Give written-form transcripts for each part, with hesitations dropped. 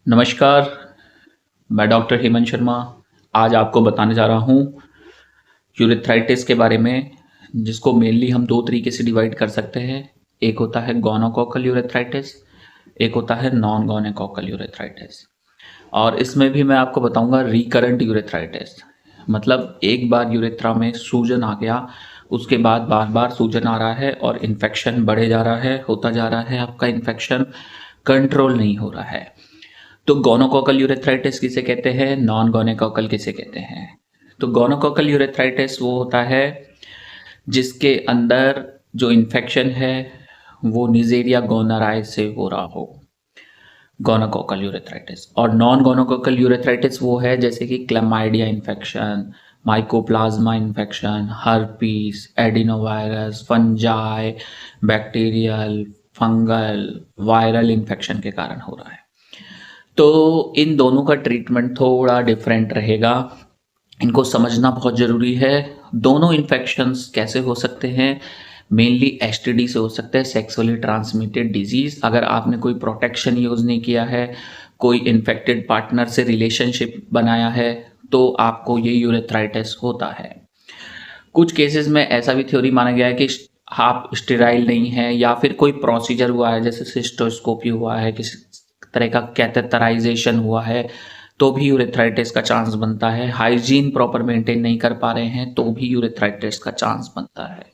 नमस्कार, मैं डॉक्टर हेमंत शर्मा। आज आपको बताने जा रहा हूँ यूरेथ्राइटिस के बारे में, जिसको मेनली हम 2 तरीके से डिवाइड कर सकते हैं। एक होता है गोनोकोकल यूरेथ्राइटिस, एक होता है नॉन गोनोकोकल यूरेथ्राइटिस। और इसमें भी मैं आपको बताऊँगा रिकरेंट यूरेथ्राइटिस, मतलब एक बार यूरेथ्रा में सूजन आ गया, उसके बाद बार-बार सूजन आ रहा है और इन्फेक्शन बढ़े जा रहा है, होता जा रहा है, आपका इन्फेक्शन कंट्रोल नहीं हो रहा है। तो गोनोकोकल यूरेथ्राइटिस किसे कहते हैं, नॉन गोनोकोकल किसे कहते हैं। तो गोनोकोकल यूरेथ्राइटिस वो होता है जिसके अंदर जो इन्फेक्शन है वो निजेरिया गोनोराई से हो रहा हो, गोनोकोकल यूरेथ्राइटिस। और नॉन गोनोकोकल यूरेथ्राइटिस वो है जैसे कि chlamydia infection, mycoplasma infection, herpes, adenovirus, fungi, bacterial, fungal, viral infection के कारण हो रहा है। तो इन दोनों का ट्रीटमेंट थोड़ा डिफरेंट रहेगा, इनको समझना बहुत ज़रूरी है। दोनों इन्फेक्शंस कैसे हो सकते हैं, मेनली एसटीडी से हो सकते हैं, सेक्सुअली ट्रांसमिटेड डिजीज़। अगर आपने कोई प्रोटेक्शन यूज़ नहीं किया है, कोई इन्फेक्टेड पार्टनर से रिलेशनशिप बनाया है, तो आपको ये यूरेथ्राइटिस होता है। कुछ केसेस में ऐसा भी थ्योरी माना गया है कि आप स्टेराइल नहीं है या फिर कोई प्रोसीजर हुआ है, जैसे सिस्टोस्कोपी हुआ है, किसी तरह का कैथेटराइजेशन हुआ है, तो भी यूरेथ्राइटिस का चांस बनता है। हाइजीन प्रॉपर मेंटेन नहीं कर पा रहे हैं तो भी यूरेथ्राइटिस का चांस बनता है।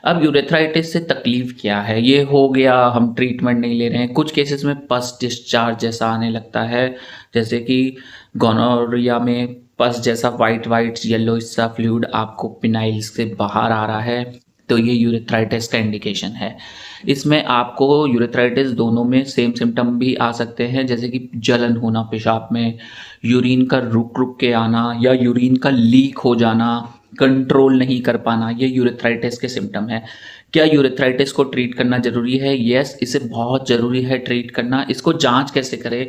अब यूरेथ्राइटिस से तकलीफ क्या है, ये हो गया, हम ट्रीटमेंट नहीं ले रहे हैं। कुछ केसेस में पस डिस्चार्ज जैसा आने लगता है, जैसे कि गोनोरिया में पस जैसा वाइट वाइट येलो सा फ्लूइड आपको पिनाइल से बाहर आ रहा है, तो ये यूरेथ्राइटिस का इंडिकेशन है। इसमें आपको यूरेथ्राइटिस दोनों में सेम सिम्टम भी आ सकते हैं, जैसे कि जलन होना पेशाब में, यूरिन का रुक रुक के आना या यूरिन का लीक हो जाना, कंट्रोल नहीं कर पाना, ये यूरेथ्राइटिस के सिम्टम है। क्या यूरेथ्राइटिस को ट्रीट करना ज़रूरी है? यस, इसे बहुत ज़रूरी है ट्रीट करना। इसको जांच कैसे करें?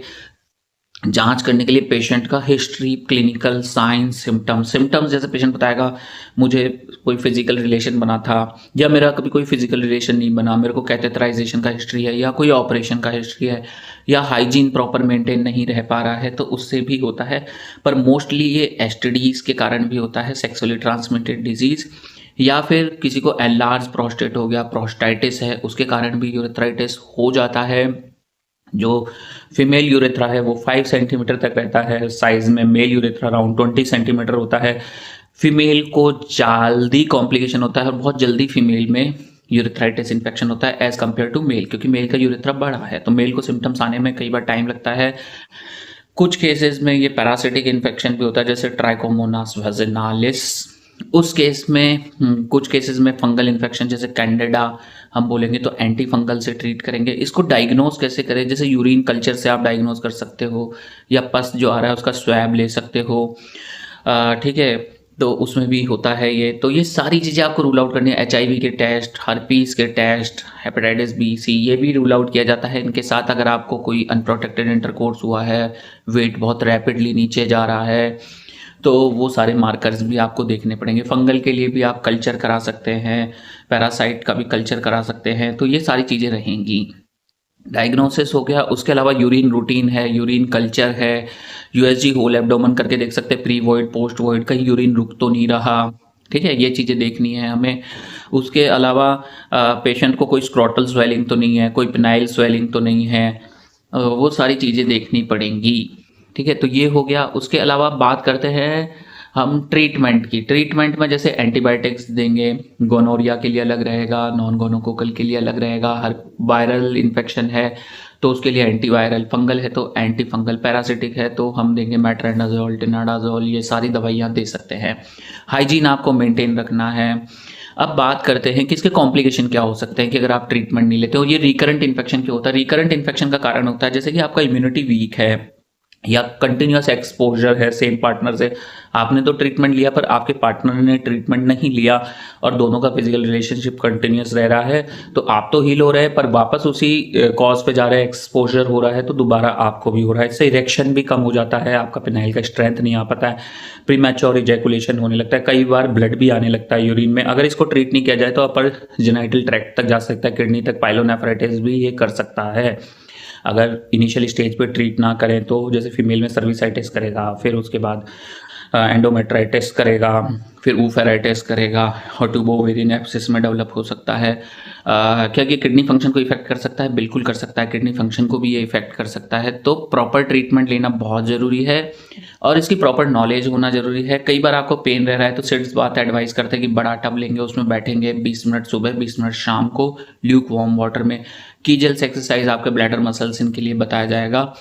जांच करने के लिए पेशेंट का हिस्ट्री, क्लिनिकल साइंस, सिम्टम्स जैसे पेशेंट बताएगा मुझे कोई फिजिकल रिलेशन बना था या मेरा कभी कोई फिजिकल रिलेशन नहीं बना, मेरे को कैथेटराइजेशन का हिस्ट्री है या कोई ऑपरेशन का हिस्ट्री है या हाइजीन प्रॉपर मेंटेन नहीं रह पा रहा है, तो उससे भी होता है। पर मोस्टली ये एसटीडीज के कारण भी होता है, सेक्सुअली ट्रांसमिटेड डिजीज़, या फिर किसी को एनलार्ज प्रोस्टेट हो गया, प्रोस्टाइटिस है, उसके कारण भी यूरेथ्राइटिस हो जाता है। जो फीमेल यूरेथ्रा है वो 5 सेंटीमीटर तक रहता है साइज में, मेल यूरेथ्रा अराउंड 20 सेंटीमीटर होता है। फीमेल को जल्दी कॉम्प्लिकेशन होता है और बहुत जल्दी फीमेल में यूरेथ्राइटिस इन्फेक्शन होता है एज कम्पेयर टू मेल, क्योंकि मेल का यूरेथ्रा बड़ा है, तो मेल को सिम्टम्स आने में कई बार टाइम लगता है। कुछ केसेस में ये पैरासिटिक इन्फेक्शन भी होता है, जैसे ट्राइकोमोनास वेजिनालिस। उस केस में कुछ केसेस में फंगल इन्फेक्शन जैसे कैंडिडा हम बोलेंगे तो एंटी फंगल से ट्रीट करेंगे। इसको डायग्नोज कैसे करें, जैसे यूरिन कल्चर से आप डायग्नोज कर सकते हो या पस जो आ रहा है उसका स्वैब ले सकते हो, ठीक है, तो उसमें भी होता है ये। तो ये सारी चीज़ें आपको रूल आउट करनी है। एचआईवी के टेस्ट, हर्पीस के टेस्ट, हेपेटाइटिस बी सी, ये भी रूल आउट किया जाता है। इनके साथ अगर आपको कोई अनप्रोटेक्टेड इंटरकोर्स हुआ है, वेट बहुत रैपिडली नीचे जा रहा है, तो वो सारे मार्कर्स भी आपको देखने पड़ेंगे। फंगल के लिए भी आप कल्चर करा सकते हैं, पैरासाइट का भी कल्चर करा सकते हैं, तो ये सारी चीज़ें रहेंगी। डायग्नोसिस हो गया, उसके अलावा यूरिन रूटीन है, यूरिन कल्चर है, यूएसजी होल एब्डोमेन करके देख सकते हैं, प्री वॉइड पोस्ट वॉइड, कहीं यूरिन रुक तो नहीं रहा, ठीक है, ये चीज़ें देखनी है हमें। उसके अलावा पेशेंट को कोई स्क्रोटल स्वेलिंग तो नहीं है, कोई पिनाइल स्वेलिंग तो नहीं है, वो सारी चीज़ें देखनी पड़ेंगी, ठीक है। तो ये हो गया। उसके अलावा बात करते हैं हम ट्रीटमेंट की। ट्रीटमेंट में जैसे एंटीबायोटिक्स देंगे, गोनोरिया के लिए अलग रहेगा, नॉन गोनोकोकल के लिए अलग रहेगा, हर वायरल इन्फेक्शन है तो उसके लिए एंटीवायरल, फंगल है तो एंटी फंगल, पैरासिटिक है तो हम देंगे मेट्रोनिडाजोल, टिनाडाजोल, ये सारी दवाइयाँ दे सकते हैं। हाइजीन आपको मेंटेन रखना है। अब बात करते हैं कि इसके कॉम्प्लिकेशन क्या हो सकते हैं कि अगर आप ट्रीटमेंट नहीं लेते हो। ये रिकरेंट इन्फेक्शन क्यों होता है? रिकरेंट इन्फेक्शन का कारण होता है जैसे कि आपका इम्यूनिटी वीक है या कंटिन्यूस एक्सपोजर है सेम पार्टनर से। आपने तो ट्रीटमेंट लिया पर आपके पार्टनर ने ट्रीटमेंट नहीं लिया और दोनों का फिजिकल रिलेशनशिप कंटिन्यूस रह रहा है, तो आप तो हील हो रहे हैं पर वापस उसी कॉज पे जा रहे हैं, एक्सपोजर हो रहा है तो दोबारा आपको भी हो रहा है। इससे इरेक्शन भी कम हो जाता है, आपका पिनाइल का स्ट्रेंथ नहीं आ पाता है, प्रीमैच्योर इजैकुलेशन होने लगता है, कई बार ब्लड भी आने लगता है यूरिन में। अगर इसको ट्रीट नहीं किया जाए तो अपर जेनाइटल ट्रैक्ट तक जा सकता है, किडनी तक पाइलोनेफ्राइटिस भी ये कर सकता है। अगर इनिशियल स्टेज पे ट्रीट ना करें तो जैसे फीमेल में सर्विसाइटिस करेगा, फिर उसके बाद एंडोमेट्राइटिस करेगा, फिर ऊफेराइटिस करेगा और ट्यूबोवेरियन एब्सिस में डेवलप हो सकता है। क्या ये किडनी फंक्शन को इफेक्ट कर सकता है? बिल्कुल कर सकता है, किडनी फंक्शन को भी ये इफेक्ट कर सकता है। तो प्रॉपर ट्रीटमेंट लेना बहुत ज़रूरी है और इसकी प्रॉपर नॉलेज होना ज़रूरी है। कई बार आपको पेन रह रहा है तो सिर्फ बात एडवाइस करते हैं कि बड़ा टब लेंगे, उसमें बैठेंगे 20 मिनट सुबह 20 मिनट शाम को ल्यूक वार्म वाटर में। कीजल्स एक्सरसाइज आपके ब्लैडर मसल्स इनके लिए बताया जाएगा।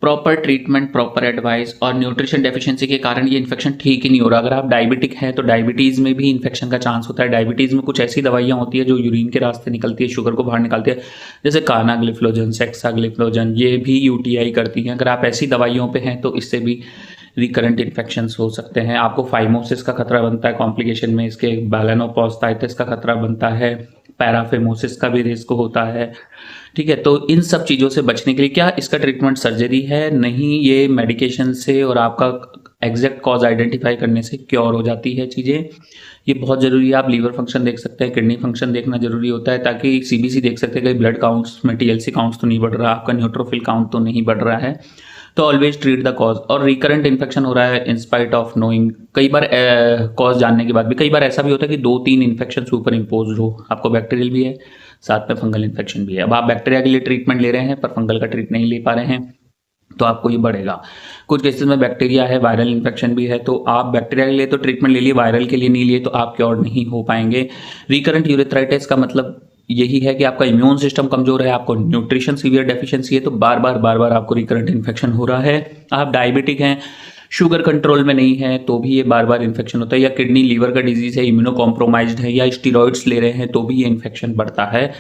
प्रॉपर ट्रीटमेंट, प्रॉपर एडवाइस और न्यूट्रिशन डेफिशिएंसी के कारण ये इन्फेक्शन ठीक ही नहीं हो रहा। अगर आप डायबिटिक हैं तो डायबिटीज़ में भी इन्फेक्शन का चांस होता है। डायबिटीज़ में कुछ ऐसी दवाइयाँ होती है जो यूरिन के रास्ते निकलती है, शुगर को बाहर निकालती है, जैसे कानाग्लिफ्लोजन, सेक्साग्लिफ्लोजन, ये भी यूटीआई करती हैं। अगर आप ऐसी दवाइयों पे हैं तो इससे भी रिकरेंट इन्फेक्शंस हो सकते हैं। आपको फाइमोसिस का खतरा बनता है, कॉम्प्लिकेशन में इसके बैलेनोपोस्टाइटिस का खतरा बनता है, पैराफेमोसिस का भी रिस्क होता है। ठीक है, तो इन सब चीज़ों से बचने के लिए क्या इसका ट्रीटमेंट सर्जरी है? नहीं, ये मेडिकेशन से और आपका एग्जैक्ट कॉज आइडेंटिफाई करने से क्योर हो जाती है चीज़ें। ये बहुत ज़रूरी है। आप लीवर फंक्शन देख सकते हैं, किडनी फंक्शन देखना जरूरी होता है, ताकि सीबीसी देख सकते हैं कि ब्लड काउंट्स में टीएलसी काउंट्स तो नहीं बढ़ रहा, आपका न्यूट्रोफिल काउंट तो नहीं बढ़ रहा है। तो ऑलवेज ट्रीट द कॉज। और रिकरेंट इन्फेक्शन हो रहा है इन स्पाइट ऑफ नोइंग, कई बार कॉज जानने के बाद भी, कई बार ऐसा भी होता है कि 2-3 इन्फेक्शन सुपर इम्पोज हो, आपको बैक्टीरियल भी है साथ में फंगल इन्फेक्शन भी है। अब आप बैक्टीरिया के लिए ट्रीटमेंट ले रहे हैं पर फंगल का ट्रीट नहीं ले पा रहे हैं तो आपको ये बढ़ेगा। कुछ केसेस में बैक्टीरिया है, वायरल इन्फेक्शन भी है, तो आप बैक्टीरिया के लिए तो ट्रीटमेंट ले लिए, वायरल के लिए नहीं लिए तो आप क्योर नहीं हो पाएंगे। रिकरेंट यूरेथ्राइटिस का मतलब यही है कि आपका इम्यून सिस्टम कमजोर है, आपको न्यूट्रिशन सीवियर डेफिशिएंसी है, तो बार बार आपको रिकरेंट इन्फेक्शन हो रहा है। आप डायबिटिक हैं, शुगर कंट्रोल में नहीं है तो भी ये बार बार इन्फेक्शन होता है, या किडनी लीवर का डिजीज है, इम्यूनो कॉम्प्रोमाइज्ड है, या स्टीरॉइड्स ले रहे हैं तो भी ये इन्फेक्शन बढ़ता है।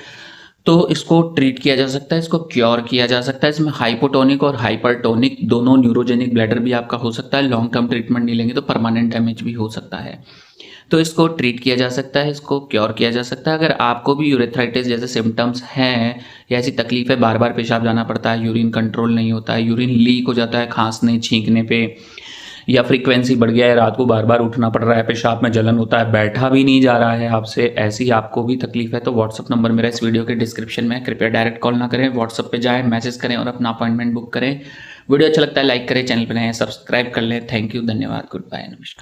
तो इसको ट्रीट किया जा सकता है, इसको क्योर किया जा सकता है। इसमें हाइपोटोनिक और हाइपरटोनिक दोनों न्यूरोजेनिक ब्लैडर भी आपका हो सकता है। लॉन्ग टर्म ट्रीटमेंट नहीं लेंगे तो परमानेंट डैमेज भी हो सकता है। तो इसको ट्रीट किया जा सकता है, इसको क्योर किया जा सकता है। अगर आपको भी यूरेथ्राइटिस जैसे सिम्टम्स हैं या ऐसी तकलीफ है, बार बार पेशाब जाना पड़ता है, यूरिन कंट्रोल नहीं होता है, यूरिन लीक हो जाता है खांसने छींकने पे, या फ्रीक्वेंसी बढ़ गया है, रात को बार बार उठना पड़ रहा है, पेशाब में जलन होता है, बैठा भी नहीं जा रहा है आपसे, ऐसी आपको भी तकलीफ है तो व्हाट्सअप नंबर मेरा इस वीडियो के डिस्क्रिप्शन में है। कृपया डायरेक्ट कॉल ना करें, व्हाट्सअप पे जाएं, मैसेज करें और अपना अपॉइंटमेंट बुक करें। वीडियो अच्छा लगता है लाइक करें, चैनल पर नए हैं सब्सक्राइब कर लें। थैंक यू, धन्यवाद, गुड बाय, नमस्कार।